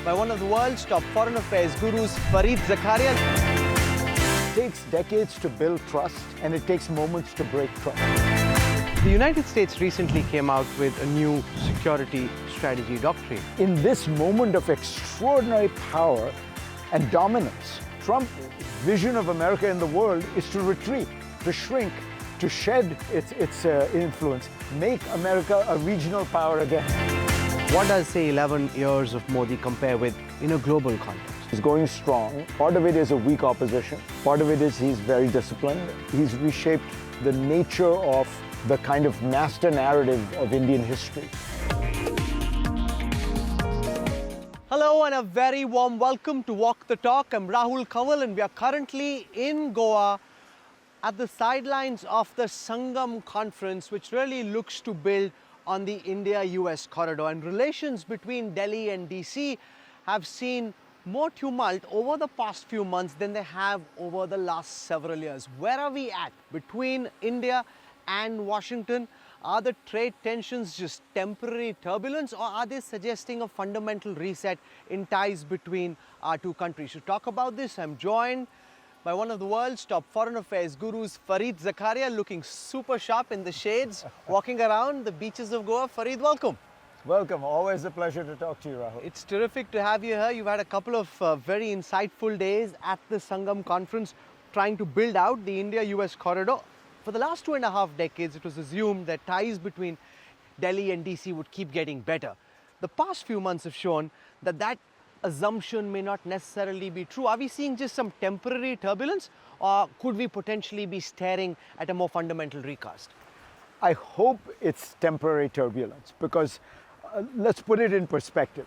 by one of the world's top foreign affairs gurus, Fareed Zakaria. It takes decades to build trust, and it takes moments to break trust. The United States recently came out with a new security strategy doctrine. In this moment of extraordinary power and dominance, Trump's vision of America in the world is to retreat, to shrink, to shed its influence, make America a regional power again. What does, say, 11 years of Modi compare with in a global context? He's going strong. Part of it is a weak opposition. Part of it is he's very disciplined. He's reshaped the nature of the kind of master narrative of Indian history. Hello and a very warm welcome to Walk the Talk. I'm Rahul Kanwal and we are currently in Goa at the sidelines of the Sangam conference, which really looks to build on the India-US corridor. And relations between Delhi and DC have seen more tumult over the past few months than they have over the last several years. Where are we at between India and Washington? Are the trade tensions just temporary turbulence, or are they suggesting a fundamental reset in ties between our two countries? To talk about this, I'm joined by one of the world's top foreign affairs gurus, Fareed Zakaria, looking super sharp in the shades, walking around the beaches of Goa. Fareed, welcome. Welcome. Always a pleasure to talk to you, Rahul. It's terrific to have you here. You've had a couple of very insightful days at the Sangam conference trying to build out the India-US corridor. For the last 2.5 decades, it was assumed that ties between Delhi and DC would keep getting better. The past few months have shown that that assumption may not necessarily be true. Are we seeing just some temporary turbulence, or could we potentially be staring at a more fundamental recast? I hope it's temporary turbulence because let's put it in perspective.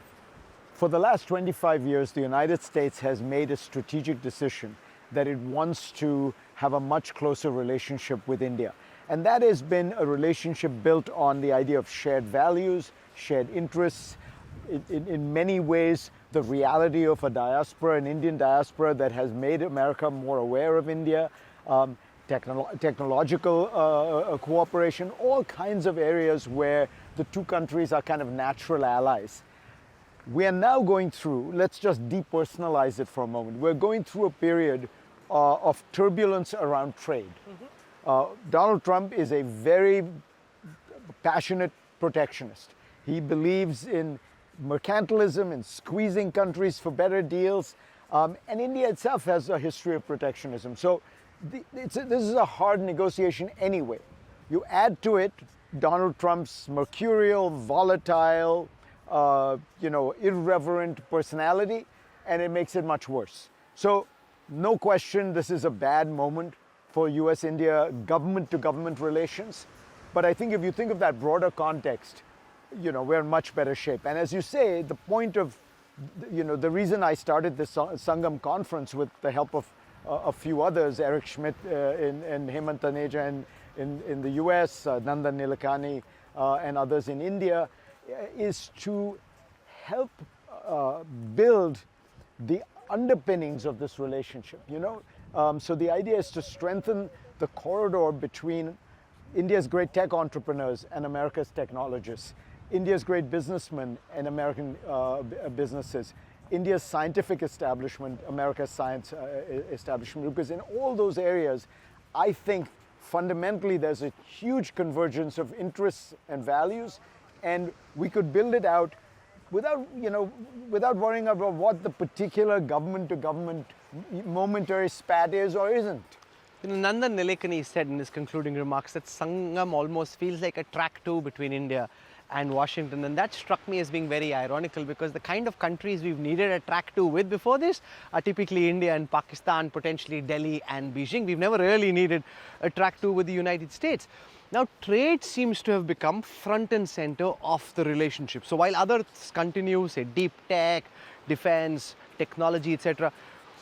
For the last 25 years, the United States has made a strategic decision that it wants to have a much closer relationship with India. And that has been a relationship built on the idea of shared values, shared interests, in many ways, the reality of a diaspora, an Indian diaspora that has made America more aware of India, technological cooperation, all kinds of areas where the two countries are kind of natural allies. We are now going through, let's just depersonalize it for a moment, we're going through a period of turbulence around trade. Donald Trump is a very passionate protectionist. He believes in mercantilism, in squeezing countries for better deals, and India itself has a history of protectionism. So this is a hard negotiation anyway. You add to it Donald Trump's mercurial, volatile, irreverent personality, and it makes it much worse. So no question, this is a bad moment for US-India government-to-government relations. But I think if you think of that broader context, we're in much better shape. And as you say, the point of, the reason I started this Sangam conference with the help of a few others, Eric Schmidt and Hemant Taneja in the US, Nandan Nilekani and others in India, is to help build the underpinnings of this relationship, So the idea is to strengthen the corridor between India's great tech entrepreneurs and America's technologists, India's great businessmen and American businesses, India's scientific establishment, America's science establishment, because in all those areas, I think fundamentally there's a huge convergence of interests and values, and we could build it out without worrying about what the particular government-to-government momentary spat is or isn't. Nandan Nilekani said in his concluding remarks that Sangam almost feels like a track 2 between India and Washington, and that struck me as being very ironical because the kind of countries we've needed a track 2 with before this are typically India and Pakistan, potentially Delhi and Beijing. We've never really needed a track 2 with the United States. Now, trade seems to have become front and center of the relationship. So while others continue, say deep tech, defense, technology, etc.,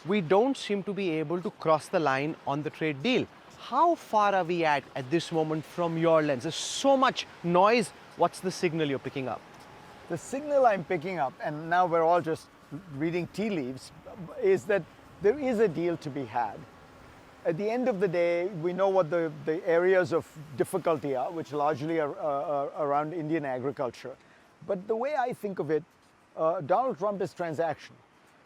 we don't seem to be able to cross the line on the trade deal. How far are we at this moment from your lens? There's so much noise. What's the signal you're picking up? The signal I'm picking up, and now we're all just reading tea leaves, is that there is a deal to be had. At the end of the day, we know what the areas of difficulty are, which largely are around Indian agriculture. But the way I think of it, Donald Trump is transactional.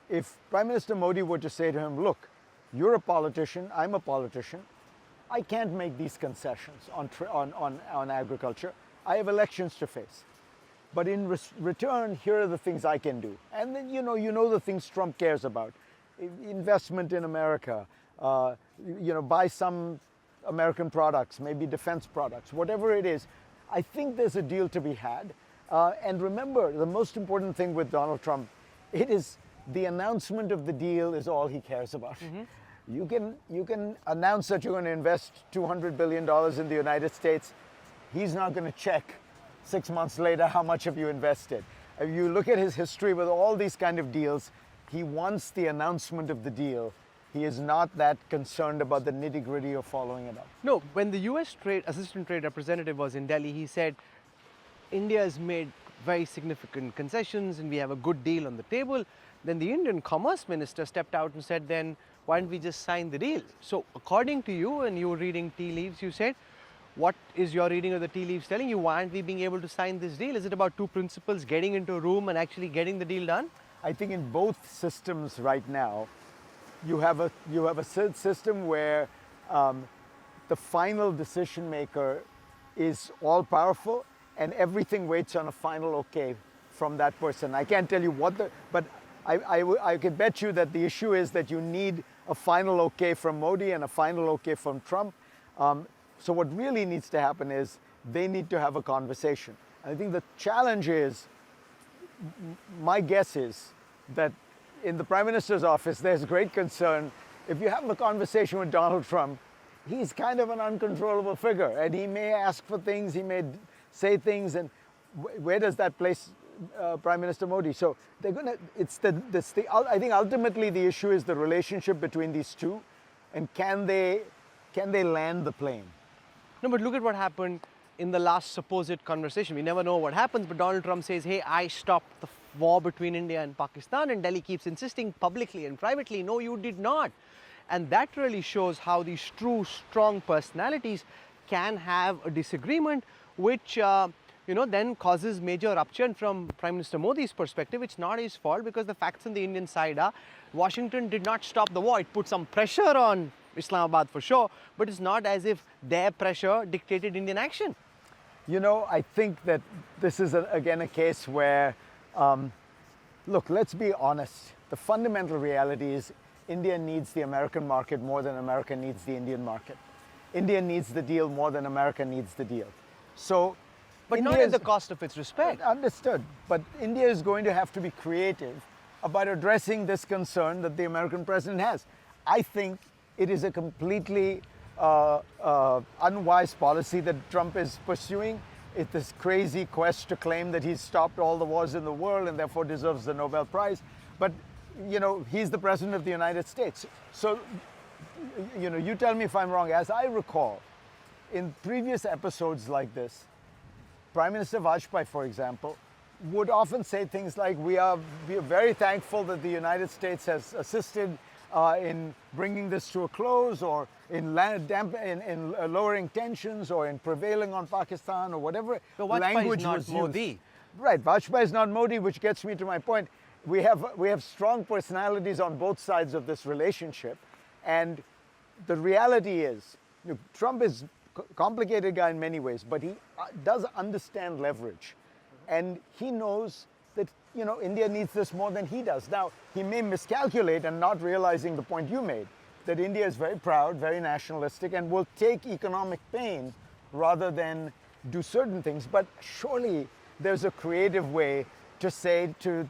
If Prime Minister Modi were to say to him, look, you're a politician, I'm a politician, I can't make these concessions on agriculture. I have elections to face. But in return, here are the things I can do. And then, you know the things Trump cares about. Investment in America, buy some American products, maybe defense products, whatever it is. I think there's a deal to be had. And remember, the most important thing with Donald Trump, it is the announcement of the deal is all he cares about. Mm-hmm. You can announce that you're going to invest $200 billion in the United States. He's not going to check 6 months later how much have you invested. If you look at his history with all these kind of deals, he wants the announcement of the deal. He is not that concerned about the nitty-gritty of following it up. No, when the US Assistant Trade Representative was in Delhi, he said, India has made very significant concessions and we have a good deal on the table. Then the Indian Commerce Minister stepped out and said, then why don't we just sign the deal? So according to you, and you were reading tea leaves, you said, what is your reading of the tea leaves telling you? Why aren't we being able to sign this deal? Is it about two principles, getting into a room and actually getting the deal done? I think in both systems right now, you have a system where the final decision maker is all powerful and everything waits on a final okay from that person. I can't tell you but I could bet you that the issue is that you need a final okay from Modi and a final okay from Trump. So what really needs to happen is they need to have a conversation. I think the challenge is, my guess is that in the Prime Minister's office, there's great concern. If you have a conversation with Donald Trump, he's kind of an uncontrollable figure, and he may ask for things, he may say things, and where does that place Prime Minister Modi? So they're going to, I think ultimately the issue is the relationship between these two, and can they land the plane? No, but look at what happened in the last supposed conversation. We never know what happens, but Donald Trump says, hey, I stopped the war between India and Pakistan, and Delhi keeps insisting publicly and privately, no, you did not. And that really shows how these true, strong personalities can have a disagreement, which then causes major rupture. And from Prime Minister Modi's perspective, it's not his fault, because the facts on the Indian side are Washington did not stop the war. It put some pressure on Islamabad for sure, but it's not as if their pressure dictated Indian action. I think that this is again a case where, look, let's be honest. The fundamental reality is India needs the American market more than America needs the Indian market. India needs the deal more than America needs the deal. So, but not at the cost of its respect. Understood. But India is going to have to be creative about addressing this concern that the American president has. I think it is a completely unwise policy that Trump is pursuing. It's this crazy quest to claim that he's stopped all the wars in the world and therefore deserves the Nobel Prize. But, he's the president of the United States. So, you tell me if I'm wrong. As I recall, in previous episodes like this, Prime Minister Vajpayee, for example, would often say things like, we are very thankful that the United States has assisted in bringing this to a close, or in lowering tensions, or in prevailing on Pakistan, or whatever language was used. Modi. Right, Vajpayee is not Modi, which gets me to my point. We have strong personalities on both sides of this relationship, and the reality is, Trump is a complicated guy in many ways, but he does understand leverage, and he knows that India needs this more than he does. Now, he may miscalculate and not realizing the point you made, that India is very proud, very nationalistic, and will take economic pain rather than do certain things. But surely there's a creative way to say to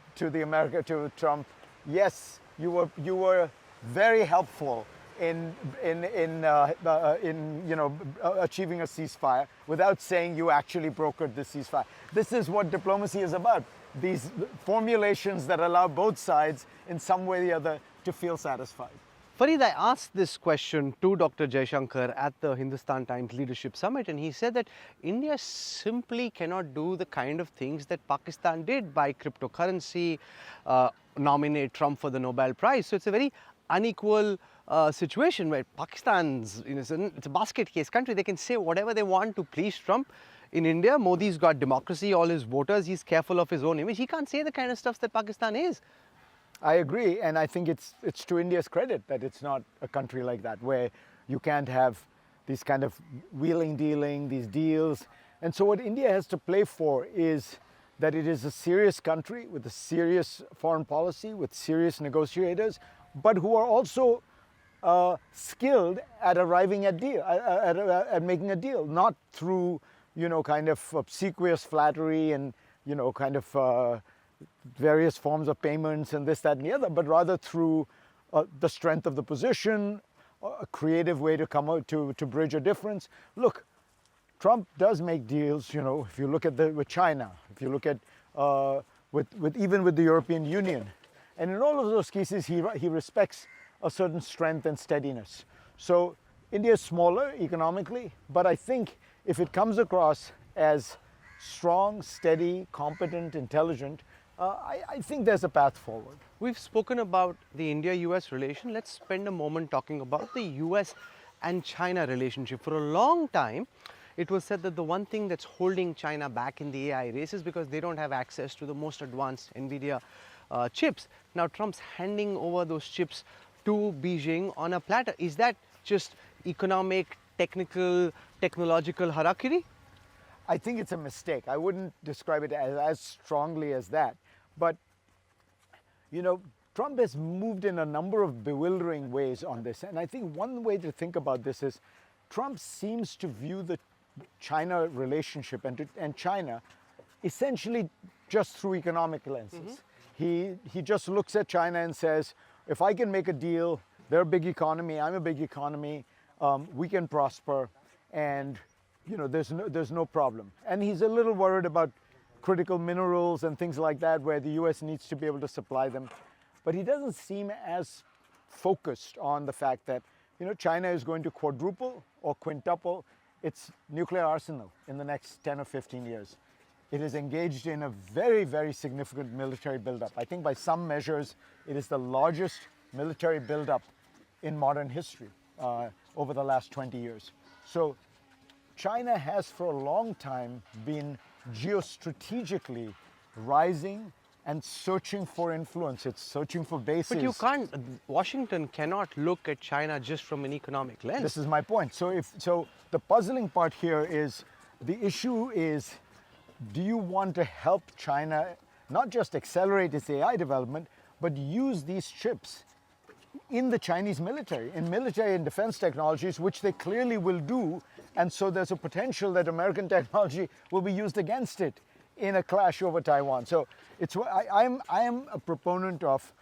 Trump, yes, you were very helpful in achieving a ceasefire, without saying you actually brokered the ceasefire. This is what diplomacy is about. These formulations that allow both sides in some way or the other to feel satisfied. Fareed, I asked this question to Dr. Jaishankar at the Hindustan Times Leadership Summit, and he said that India simply cannot do the kind of things that Pakistan did, buy cryptocurrency, nominate Trump for the Nobel Prize. So it's a very unequal situation where Pakistan's, it's a basket case country. They can say whatever they want to please Trump. In India, Modi's got democracy, all his voters, he's careful of his own image. He can't say the kind of stuff that Pakistan is. I agree, and I think it's to India's credit that it's not a country like that, where you can't have these kind of wheeling dealing, these deals. And so what India has to play for is that it is a serious country with a serious foreign policy, with serious negotiators, but who are also skilled at arriving at making a deal, not through, kind of obsequious flattery and, kind of various forms of payments and this, that, and the other, but rather through the strength of the position, a creative way to come out to bridge a difference. Look, Trump does make deals, if you look at with China, if you look at even with the European Union, and in all of those cases, he respects a certain strength and steadiness. So India is smaller economically, but I think if it comes across as strong, steady, competent, intelligent, I think there's a path forward. We've spoken about the India-US relation. Let's spend a moment talking about the US and China relationship. For a long time, it was said that the one thing that's holding China back in the AI race is because they don't have access to the most advanced NVIDIA chips. Now Trump's handing over those chips to Beijing on a platter. Is that just economic, technical, technological harakiri? I think it's a mistake. I wouldn't describe it as strongly as that. But, Trump has moved in a number of bewildering ways on this. And I think one way to think about this is Trump seems to view the China relationship and China essentially just through economic lenses. He just looks at China and says, if I can make a deal, they're a big economy, I'm a big economy, we can prosper, and there's no problem. And he's a little worried about critical minerals and things like that, where the US needs to be able to supply them. But he doesn't seem as focused on the fact that, China is going to quadruple or quintuple its nuclear arsenal in the next 10 or 15 years. It is engaged in a very, very significant military buildup. I think by some measures, it is the largest military buildup in modern history over the last 20 years. So China has for a long time been geostrategically rising and searching for influence. It's searching for bases. But Washington cannot look at China just from an economic lens. This is my point. So the puzzling part here is, the issue is, do you want to help China not just accelerate its AI development, but use these chips in the Chinese military, in military and defense technologies, which they clearly will do. And so there's a potential that American technology will be used against it in a clash over Taiwan. So I am a proponent of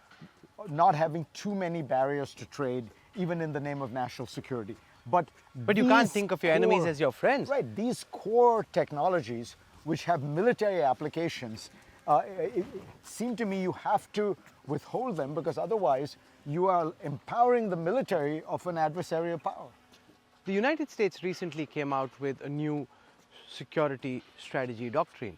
not having too many barriers to trade, even in the name of national security. But you can't think of your enemies as your friends. Right, these core technologies which have military applications, it seem to me you have to withhold them, because otherwise you are empowering the military of an adversarial power. The United States recently came out with a new security strategy doctrine.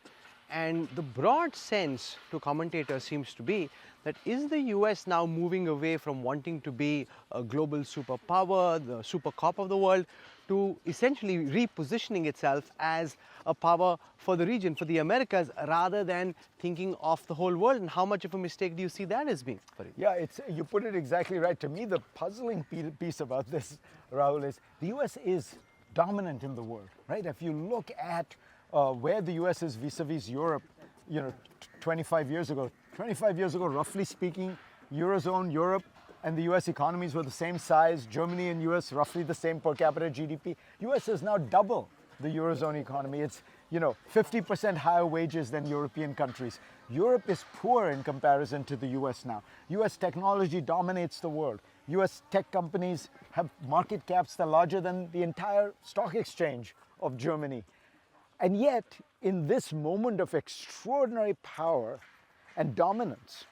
And the broad sense to commentators seems to be that is the US now moving away from wanting to be a global superpower, the super cop of the world, to essentially repositioning itself as a power for the region, for the Americas, rather than thinking of the whole world? And how much of a mistake do you see that as being? Yeah, you put it exactly right. To me, the puzzling piece about this, Rahul, is the US is dominant in the world, right? If you look at where the US is vis-a-vis Europe, 25 years ago, roughly speaking, Eurozone, Europe, and the US economies were the same size. Germany and US roughly the same per capita GDP. US is now double the Eurozone economy. It's 50% higher wages than European countries. Europe is poor in comparison to the US now. US technology dominates the world. US tech companies have market caps that are larger than the entire stock exchange of Germany. And yet, in this moment of extraordinary power and dominance,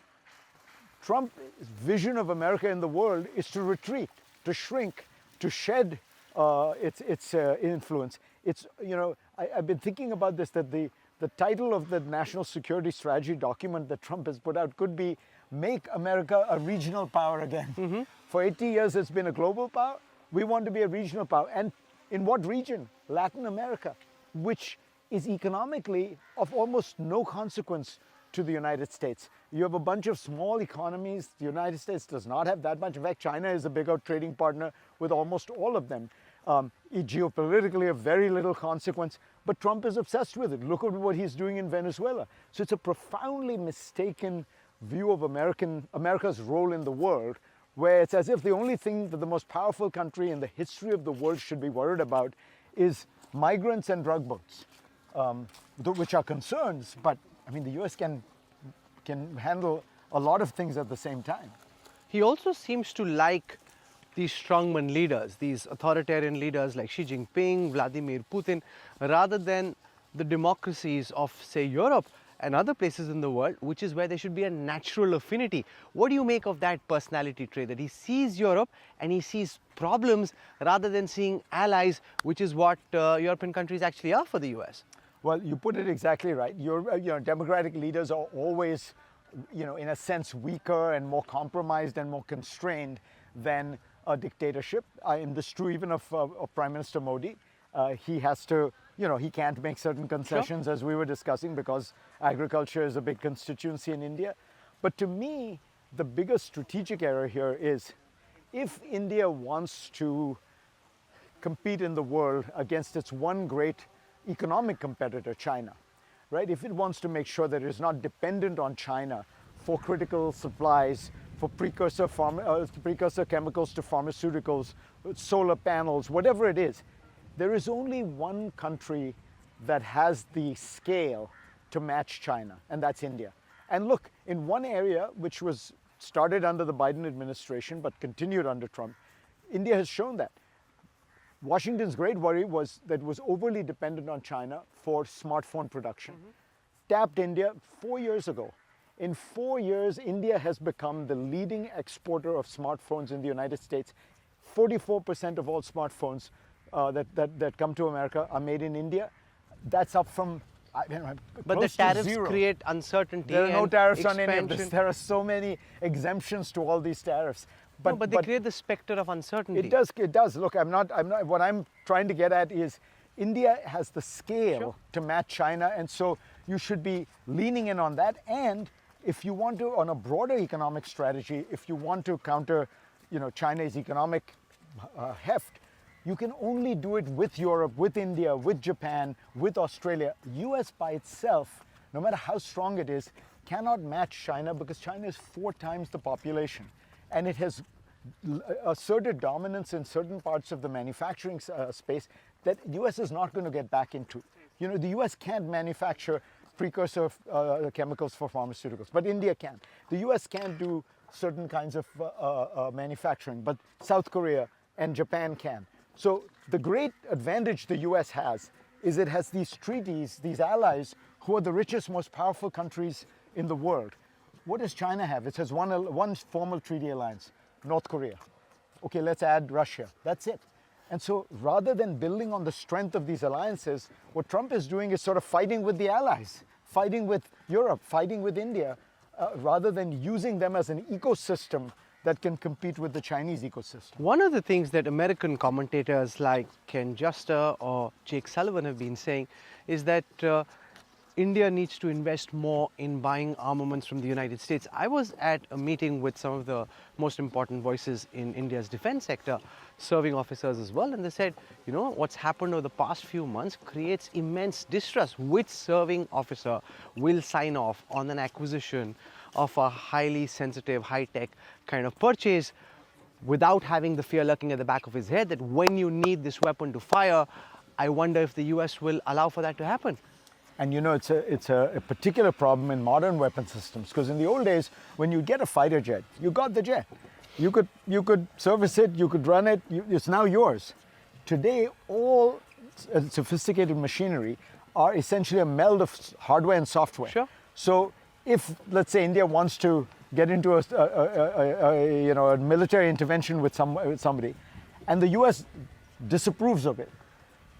Trump's vision of America in the world is to retreat, to shrink, to shed its influence. I've been thinking about this, that the title of the national security strategy document that Trump has put out could be "Make America a Regional Power Again." Mm-hmm. For 80 years, it's been a global power. We want to be a regional power. And in what region? Latin America, which is economically of almost no consequence to the United States. You have a bunch of small economies. The United States does not have that much. In fact, China is a bigger trading partner with almost all of them. Geopolitically, of very little consequence, but Trump is obsessed with it. Look at what he's doing in Venezuela. So it's a profoundly mistaken view of America's role in the world, where it's as if the only thing that the most powerful country in the history of the world should be worried about is migrants and drug boats, which are concerns, but I mean, the US can handle a lot of things at the same time. He also seems to like these strongman leaders, these authoritarian leaders like Xi Jinping, Vladimir Putin, rather than the democracies of, say, Europe and other places in the world, which is where there should be a natural affinity. What do you make of that personality trait, that he sees Europe and he sees problems rather than seeing allies, which is what European countries actually are for the US? Well, you put it exactly right. Democratic leaders are always, in a sense, weaker and more compromised and more constrained than a dictatorship. And this is true even of Prime Minister Modi. He has to, he can't make certain concessions, as we were discussing, because agriculture is a big constituency in India. But to me, the biggest strategic error here is if India wants to compete in the world against its one great economic competitor, China, right? If it wants to make sure that it is not dependent on China for critical supplies, for precursor chemicals to pharmaceuticals, solar panels, whatever it is, there is only one country that has the scale to match China, and that's India. And look, in one area which was started under the Biden administration but continued under Trump, India has shown that. Washington's great worry was that it was overly dependent on China for smartphone production. Tapped India 4 years ago. In 4 years, India has become the leading exporter of smartphones in the United States. 44% of all smartphones that come to America are made in India. That's up from but the tariffs create uncertainty. There are no tariffs expansion. on any of this. There are so many exemptions to all these tariffs. But they create the specter of uncertainty. It does. Look, what I'm trying to get at is India has the scale to match China, and so you should be leaning in on that. And if you want to, on a broader economic strategy, if you want to counter, China's economic heft, you can only do it with Europe, with India, with Japan, with Australia. US by itself, no matter how strong it is, cannot match China because China is 4 times the population. And it has asserted dominance in certain parts of the manufacturing space that the US is not going to get back into. The US can't manufacture precursor chemicals for pharmaceuticals, but India can. The US can't do certain kinds of manufacturing, but South Korea and Japan can. So the great advantage the US has is it has these treaties, these allies, who are the richest, most powerful countries in the world. What does China have? It has one formal treaty alliance, North Korea. Okay, let's add Russia. That's it. And so rather than building on the strength of these alliances, what Trump is doing is sort of fighting with the allies, fighting with Europe, fighting with India, rather than using them as an ecosystem that can compete with the Chinese ecosystem. One of the things that American commentators like Ken Juster or Jake Sullivan have been saying is that India needs to invest more in buying armaments from the United States. I was at a meeting with some of the most important voices in India's defense sector, serving officers as well, and they said, what's happened over the past few months creates immense distrust. Which serving officer will sign off on an acquisition of a highly sensitive, high-tech kind of purchase without having the fear lurking at the back of his head that when you need this weapon to fire, I wonder if the US will allow for that to happen. And it's a particular problem in modern weapon systems, because in the old days, when you get a fighter jet, you got the jet. You could service it, you could run it, it's now yours. Today, all sophisticated machinery are essentially a meld of hardware and software. Sure. So if, let's say, India wants to get into a military intervention with somebody, and the US disapproves of it,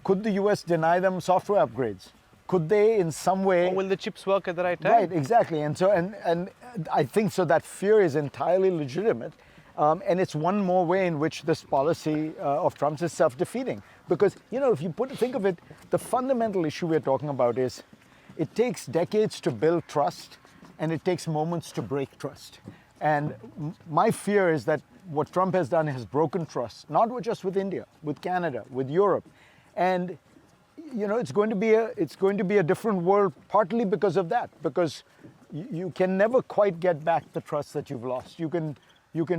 could the US deny them software upgrades? Could they in some way... Or will the chips work at the right time? Right, exactly. And so, and I think so that fear is entirely legitimate. And it's one more way in which this policy of Trump's is self-defeating. Because, if you think of it, the fundamental issue we're talking about is it takes decades to build trust and it takes moments to break trust. And my fear is that what Trump has done has broken trust, not just with India, with Canada, with Europe. And, it's going to be a different world partly because of that, because you can never quite get back the trust that you've lost. You can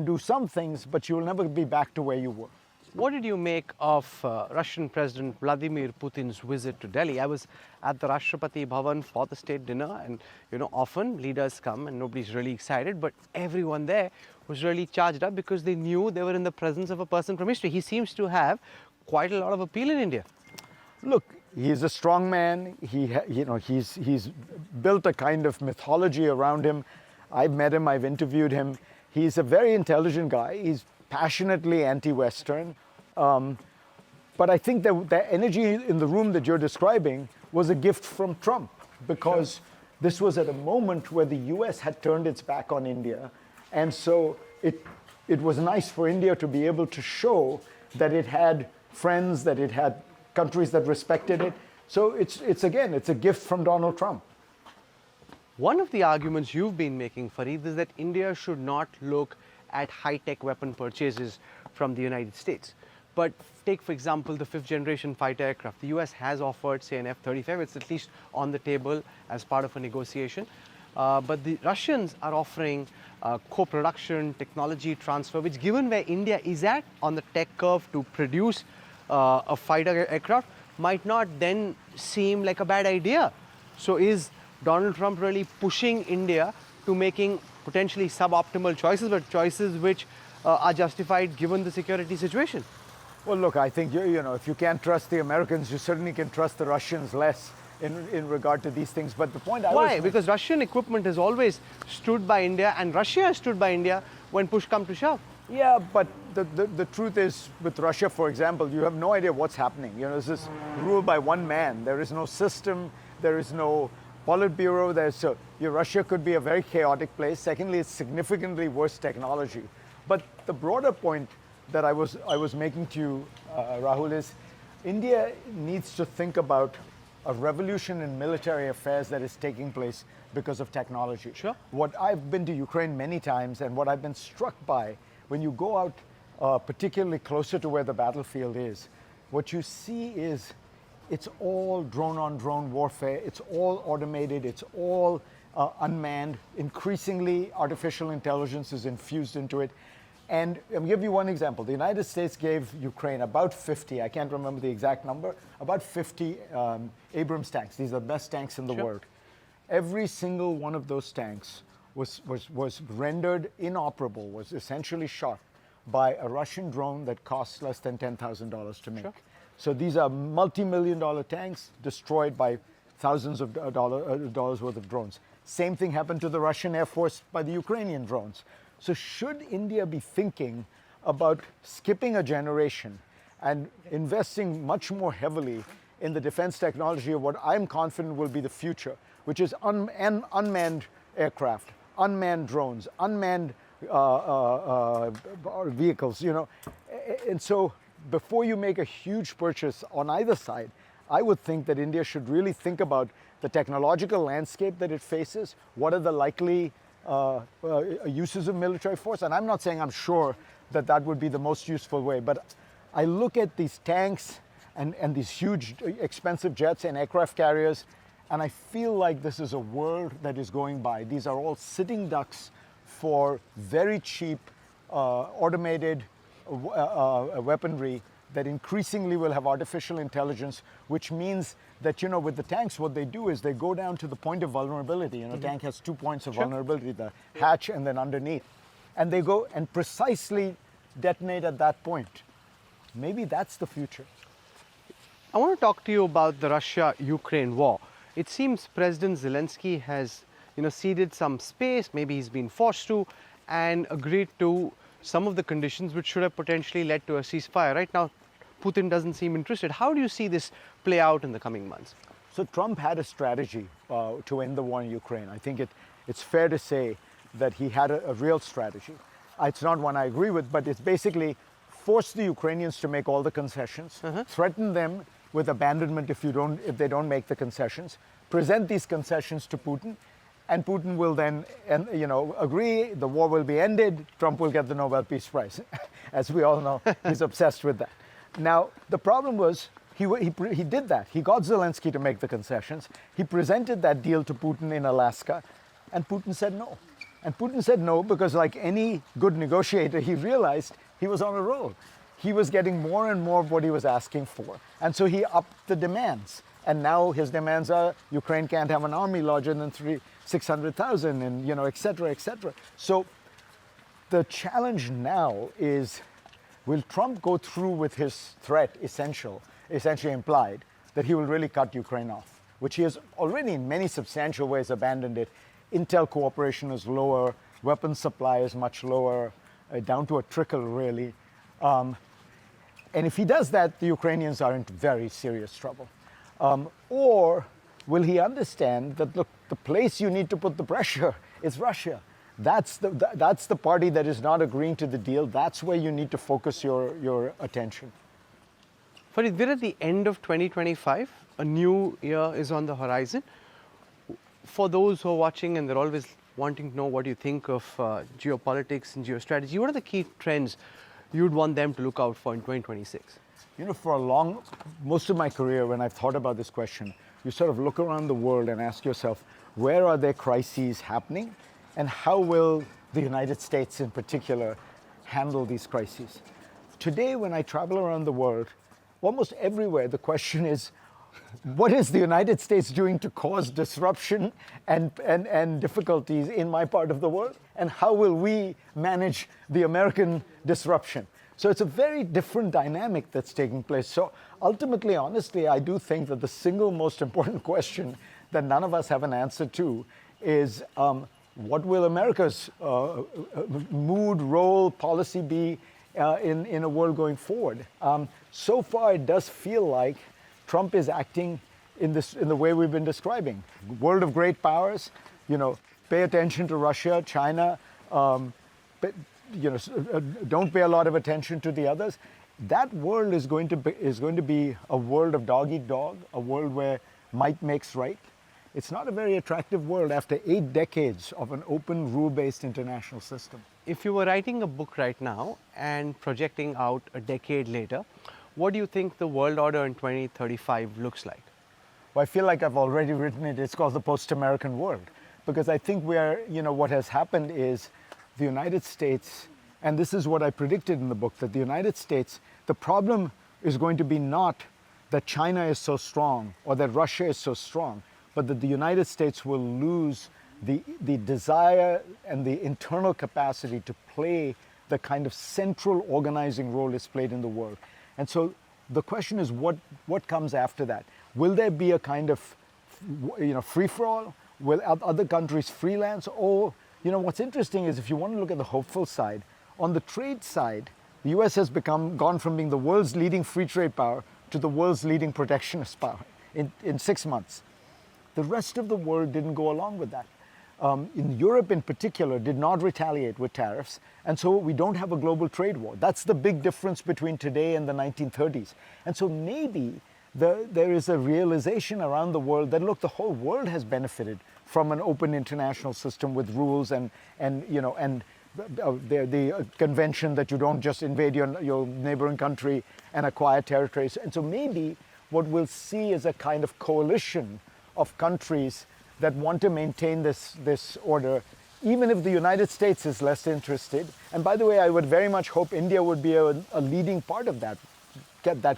do some things, but you'll never be back to where you were. What did you make of Russian President Vladimir Putin's visit to Delhi? I was at the Rashtrapati Bhavan for the state dinner, and often leaders come and nobody's really excited, but everyone there was really charged up because they knew they were in the presence of a person from history. He seems to have quite a lot of appeal in India. Look, he's a strong man. He's built a kind of mythology around him. I've met him. I've interviewed him. He's a very intelligent guy. He's passionately anti-Western. But I think that the energy in the room that you're describing was a gift from Trump, because this was at a moment where the US had turned its back on India. And so it was nice for India to be able to show that it had friends, that it had countries that respected it. So it's a gift from Donald Trump. One of the arguments you've been making, Fareed, is that India should not look at high-tech weapon purchases from the United States. But take, for example, the fifth generation fighter aircraft. The US has offered, say, an F-35. It's at least on the table as part of a negotiation. But the Russians are offering co-production, technology transfer, which, given where India is at on the tech curve to produce a fighter aircraft, might not then seem like a bad idea. So is Donald Trump really pushing India to making potentially suboptimal choices, but choices which are justified given the security situation? Well, look, I think, if you can't trust the Americans, you certainly can trust the Russians less in regard to these things. But the point Why? Because Russian equipment has always stood by India, and Russia has stood by India when push comes to shove. Yeah, but the truth is, with Russia, for example, you have no idea what's happening. This is ruled by one man. There is no system. There is no Politburo. Russia could be a very chaotic place. Secondly, it's significantly worse technology. But the broader point that I was making to you, Rahul, is India needs to think about a revolution in military affairs that is taking place because of technology. Sure. What I've been to Ukraine many times, and what I've been struck by when you go out, particularly closer to where the battlefield is, what you see is it's all drone-on-drone warfare. It's all automated. It's all unmanned. Increasingly, artificial intelligence is infused into it. And I'll give you one example. The United States gave Ukraine about 50, I can't remember the exact number, about 50 Abrams tanks. These are the best tanks in the world. Every single one of those tanks was rendered inoperable, was essentially shot by a Russian drone that costs less than $10,000 to make. Sure. So these are multi-million-dollar tanks destroyed by thousands of dollars worth of drones. Same thing happened to the Russian Air Force by the Ukrainian drones. So should India be thinking about skipping a generation and investing much more heavily in the defense technology of what I'm confident will be the future, which is unmanned aircraft, unmanned drones, unmanned vehicles, And so before you make a huge purchase on either side, I would think that India should really think about the technological landscape that it faces, what are the likely uses of military force. And I'm not saying I'm sure that would be the most useful way, but I look at these tanks and these huge expensive jets and aircraft carriers, and I feel like this is a world that is going by. These are all sitting ducks for very cheap automated weaponry that increasingly will have artificial intelligence, which means that, with the tanks, what they do is they go down to the point of vulnerability. A tank has 2 points of vulnerability, the hatch and then underneath. And they go and precisely detonate at that point. Maybe that's the future. I want to talk to you about the Russia-Ukraine war. It seems President Zelensky has, ceded some space, maybe he's been forced to, and agreed to some of the conditions which should have potentially led to a ceasefire. Right now, Putin doesn't seem interested. How do you see this play out in the coming months? So Trump had a strategy to end the war in Ukraine. I think it's fair to say that he had a real strategy. It's not one I agree with, but it's basically force the Ukrainians to make all the concessions, threaten them with abandonment if they don't make the concessions, present these concessions to Putin, and Putin will then agree, the war will be ended, Trump will get the Nobel Peace Prize. As we all know, he's obsessed with that. Now, the problem was, he did that. He got Zelensky to make the concessions. He presented that deal to Putin in Alaska, and Putin said no. And Putin said no because, like any good negotiator, he realized he was on a roll. He was getting more and more of what he was asking for. And so he upped the demands. And now his demands are, Ukraine can't have an army larger than 600,000, and et cetera, et cetera. So the challenge now is, will Trump go through with his threat, essentially implied, that he will really cut Ukraine off, which he has already in many substantial ways abandoned it. Intel cooperation is lower, weapons supply is much lower, down to a trickle really. And if he does that, the Ukrainians are in very serious trouble. Or will he understand that, look, the place you need to put the pressure is Russia. That's the party that is not agreeing to the deal. That's where you need to focus your attention. Fareed, we're at the end of 2025. A new year is on the horizon. For those who are watching and they're always wanting to know what you think of geopolitics and geostrategy, what are the key trends you'd want them to look out for in 2026? For most of my career, when I've thought about this question, you sort of look around the world and ask yourself, where are there crises happening? And how will the United States in particular handle these crises? Today, when I travel around the world, almost everywhere the question is, what is the United States doing to cause disruption and difficulties in my part of the world? And how will we manage the American disruption? So it's a very different dynamic that's taking place. So ultimately, honestly, I do think that the single most important question that none of us have an answer to is, what will America's mood, role, policy be in a world going forward? So far, it does feel like Trump is acting in the way we've been describing. World of great powers, pay attention to Russia, China, don't pay a lot of attention to the others. That world is going to be a world of dog eat dog, a world where might makes right. It's not a very attractive world after 8 decades of an open, rule-based international system. If you were writing a book right now and projecting out a decade later, what do you think the world order in 2035 looks like? Well, I feel like I've already written it. It's called the post-American world. Because I think what has happened is the United States, and this is what I predicted in the book, that the United States, the problem is going to be not that China is so strong or that Russia is so strong, but that the United States will lose the desire and the internal capacity to play the kind of central organizing role it's played in the world. And so the question is, what comes after that? Will there be a kind of free-for-all? Will other countries freelance? Or, what's interesting is, if you want to look at the hopeful side, on the trade side, the US has gone from being the world's leading free trade power to the world's leading protectionist power in 6 months. The rest of the world didn't go along with that. In Europe in particular, did not retaliate with tariffs, and so we don't have a global trade war. That's the big difference between today and the 1930s. And so maybe there is a realization around the world that, look, the whole world has benefited from an open international system with rules and the convention that you don't just invade your neighboring country and acquire territories. And so maybe what we'll see is a kind of coalition of countries that want to maintain this order, even if the United States is less interested. And by the way, I would very much hope India would be a leading part of that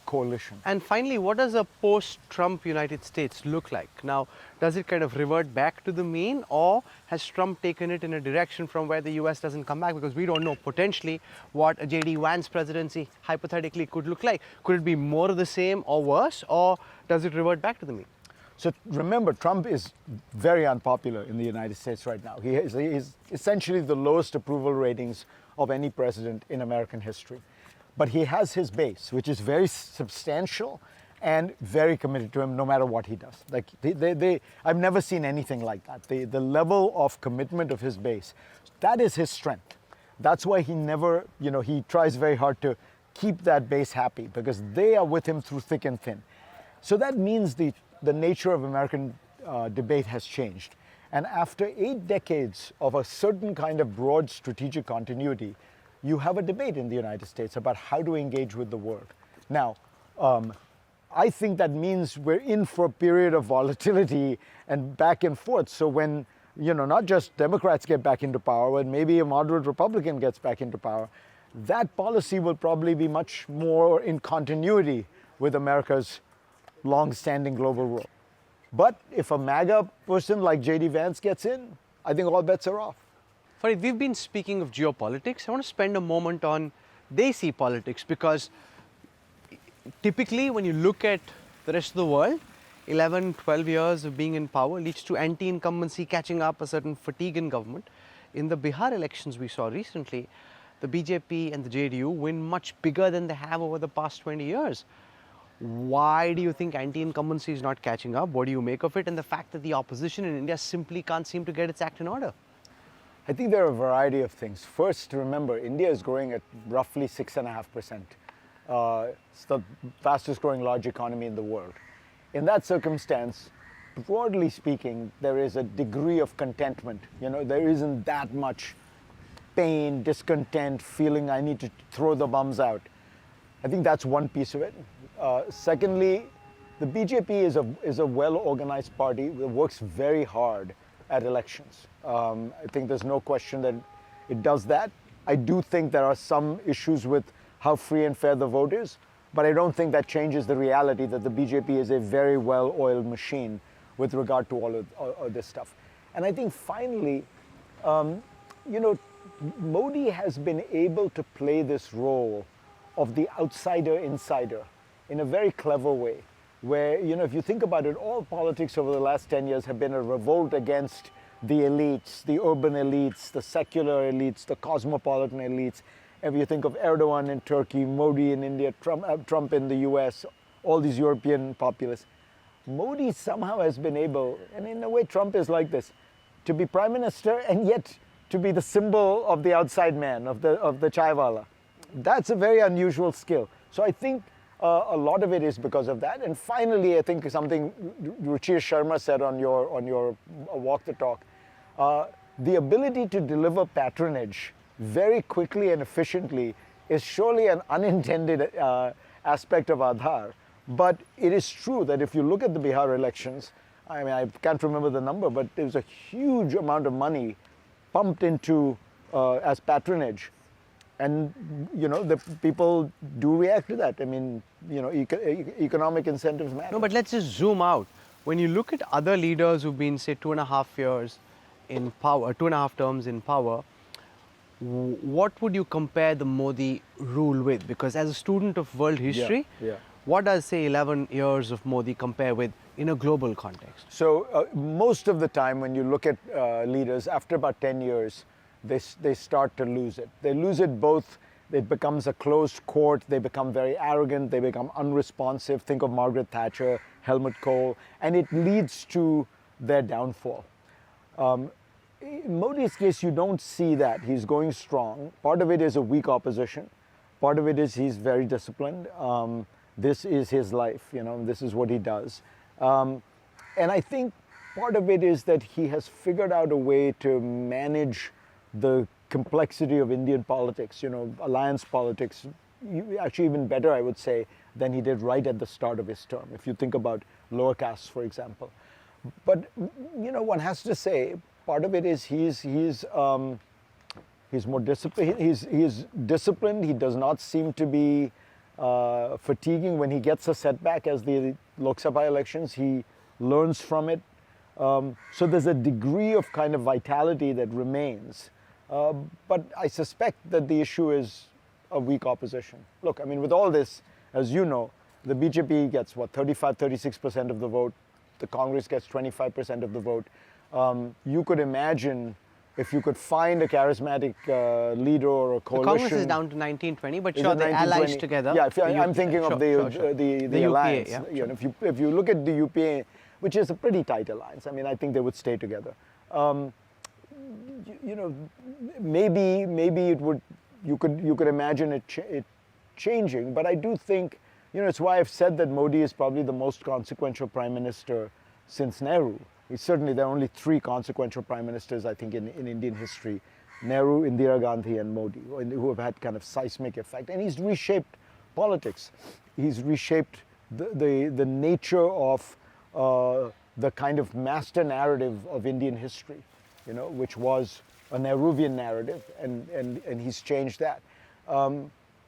coalition. And finally, what does a post-Trump United States look like? Now, does it kind of revert back to the mean, or has Trump taken it in a direction from where the US doesn't come back? Because we don't know potentially what a J.D. Vance presidency hypothetically could look like. Could it be more of the same or worse, or does it revert back to the mean? So remember, Trump is very unpopular in the United States right now. He is essentially the lowest approval ratings of any president in American history. But he has his base, which is very substantial and very committed to him no matter what he does. Like I've never seen anything like that. The level of commitment of his base, that is his strength. That's why he never, he tries very hard to keep that base happy because they are with him through thick and thin. So that means the nature of American debate has changed. And after 8 decades of a certain kind of broad strategic continuity, you have a debate in the United States about how to engage with the world. Now, I think that means we're in for a period of volatility and back and forth. So when, not just Democrats get back into power, but maybe a moderate Republican gets back into power, that policy will probably be much more in continuity with America's long-standing global role. But if a MAGA person like J.D. Vance gets in, I think all bets are off. Fareed, we've been speaking of geopolitics. I want to spend a moment on Desi politics because typically when you look at the rest of the world, 11, 12 years of being in power leads to anti-incumbency catching up, a certain fatigue in government. In the Bihar elections we saw recently, the BJP and the JDU win much bigger than they have over the past 20 years. Why do you think anti-incumbency is not catching up? What do you make of it? And the fact that the opposition in India simply can't seem to get its act in order? I think there are a variety of things. First, remember, India is growing at roughly 6.5%. It's the fastest growing large economy in the world. In that circumstance, broadly speaking, there is a degree of contentment. There isn't that much pain, discontent, feeling I need to throw the bums out. I think that's one piece of it. Secondly, the BJP is a well-organized party that works very hard at elections. I think there's no question that it does that. I do think there are some issues with how free and fair the vote is, but I don't think that changes the reality that the BJP is a very well-oiled machine with regard to all of this stuff. And I think finally, Modi has been able to play this role of the outsider-insider in a very clever way, where, if you think about it, all politics over the last 10 years have been a revolt against the elites, the urban elites, the secular elites, the cosmopolitan elites. If you think of Erdogan in Turkey, Modi in India, Trump in the US, all these European populists, Modi somehow has been able, and in a way Trump is like this, to be prime minister and yet to be the symbol of the outside man, of the chaiwala. That's a very unusual skill. So I think a lot of it is because of that. And finally, I think something Ruchir Sharma said on your Walk the Talk, the ability to deliver patronage very quickly and efficiently is surely an unintended aspect of Aadhaar. But it is true that if you look at the Bihar elections, I can't remember the number, but there was a huge amount of money pumped into as patronage. And, the people do react to that. Economic incentives matter. No, but let's just zoom out. When you look at other leaders who've been, say, 2.5 years in power, 2.5 terms in power, what would you compare the Modi rule with? Because as a student of world history, what does, say, 11 years of Modi compare with in a global context? So most of the time when you look at leaders, after about 10 years, they start to lose it. They lose it both, it becomes a closed court, they become very arrogant, they become unresponsive. Think of Margaret Thatcher, Helmut Kohl, and it leads to their downfall. In Modi's case, you don't see that. He's going strong. Part of it is a weak opposition. Part of it is he's very disciplined. This is his life, this is what he does. And I think part of it is that he has figured out a way to manage the complexity of Indian politics, alliance politics, actually even better, I would say, than he did right at the start of his term, if you think about lower castes, for example. But, one has to say, part of it is he's more disciplined. He's disciplined. He does not seem to be fatiguing when he gets a setback as the Lok Sabha elections. He learns from it. So there's a degree of kind of vitality that remains. But I suspect that the issue is a weak opposition. Look, with all this, as you know, the BJP gets, 35-36% of the vote. The Congress gets 25% of the vote. You could imagine if you could find a charismatic leader or a coalition. The Congress is down to 19-20, but sure, the allies together. Yeah, I'm thinking of the alliance. UPA, yeah, if you look at the UPA, which is a pretty tight alliance, I think they would stay together. Maybe it would. You could imagine it changing, but I do think, it's why I've said that Modi is probably the most consequential prime minister since Nehru. Certainly, there are only 3 consequential prime ministers, I think, in Indian history: Nehru, Indira Gandhi, and Modi, who have had kind of seismic effect. And he's reshaped politics. He's reshaped the nature of the kind of master narrative of Indian history, which was a Nehruvian narrative, and he's changed that.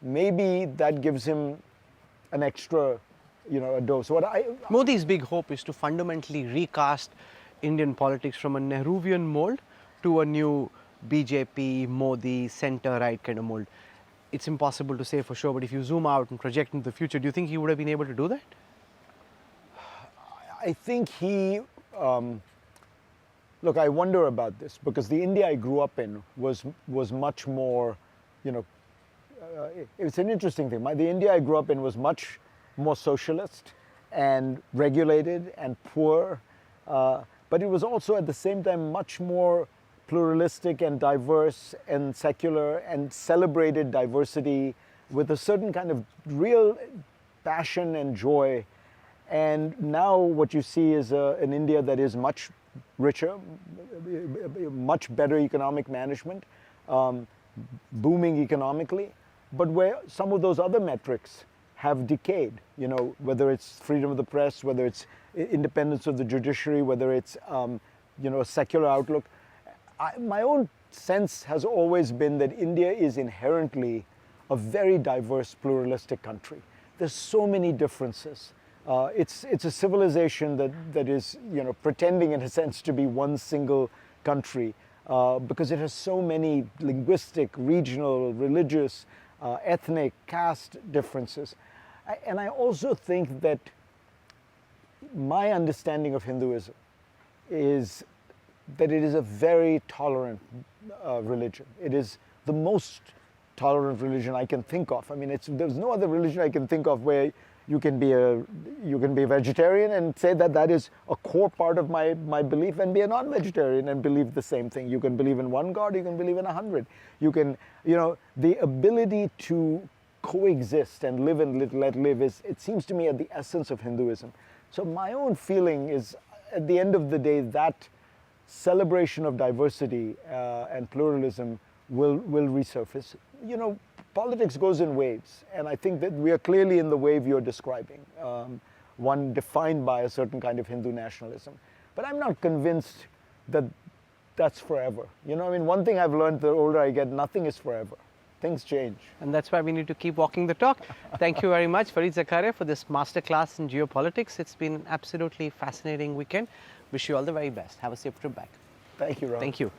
Maybe that gives him an extra, a dose. Modi's big hope is to fundamentally recast Indian politics from a Nehruvian mold to a new BJP, Modi, centre-right kind of mold. It's impossible to say for sure, but if you zoom out and project into the future, do you think he would have been able to do that? I think look, I wonder about this, because the India I grew up in was much more, it's an interesting thing. The India I grew up in was much more socialist and regulated and poor, but it was also at the same time much more pluralistic and diverse and secular, and celebrated diversity with a certain kind of real passion and joy. And now what you see is an India that is much richer, much better economic management, booming economically, but where some of those other metrics have decayed, whether it's freedom of the press, whether it's independence of the judiciary, whether it's a secular outlook. My own sense has always been that India is inherently a very diverse, pluralistic country. There's so many differences. It's a civilization that is, pretending in a sense to be one single country, because it has so many linguistic, regional, religious, ethnic, caste differences. And I also think that my understanding of Hinduism is that it is a very tolerant religion. It is the most tolerant religion I can think of. I mean, there's no other religion I can think of where you can be a vegetarian and say that is a core part of my belief, and be a non-vegetarian and believe the same thing. You can believe in one God, you can believe in 100. You can, the ability to coexist and live and let live it seems to me, at the essence of Hinduism. So my own feeling is, at the end of the day, that celebration of diversity and pluralism will resurface. Politics goes in waves, and I think that we are clearly in the wave you're describing, one defined by a certain kind of Hindu nationalism. But I'm not convinced that that's forever. One thing I've learned the older I get, nothing is forever. Things change. And that's why we need to keep walking the talk. Thank you very much, Fareed Zakaria, for this masterclass in geopolitics. It's been an absolutely fascinating weekend. Wish you all the very best. Have a safe trip back. Thank you, Rahul. Thank you.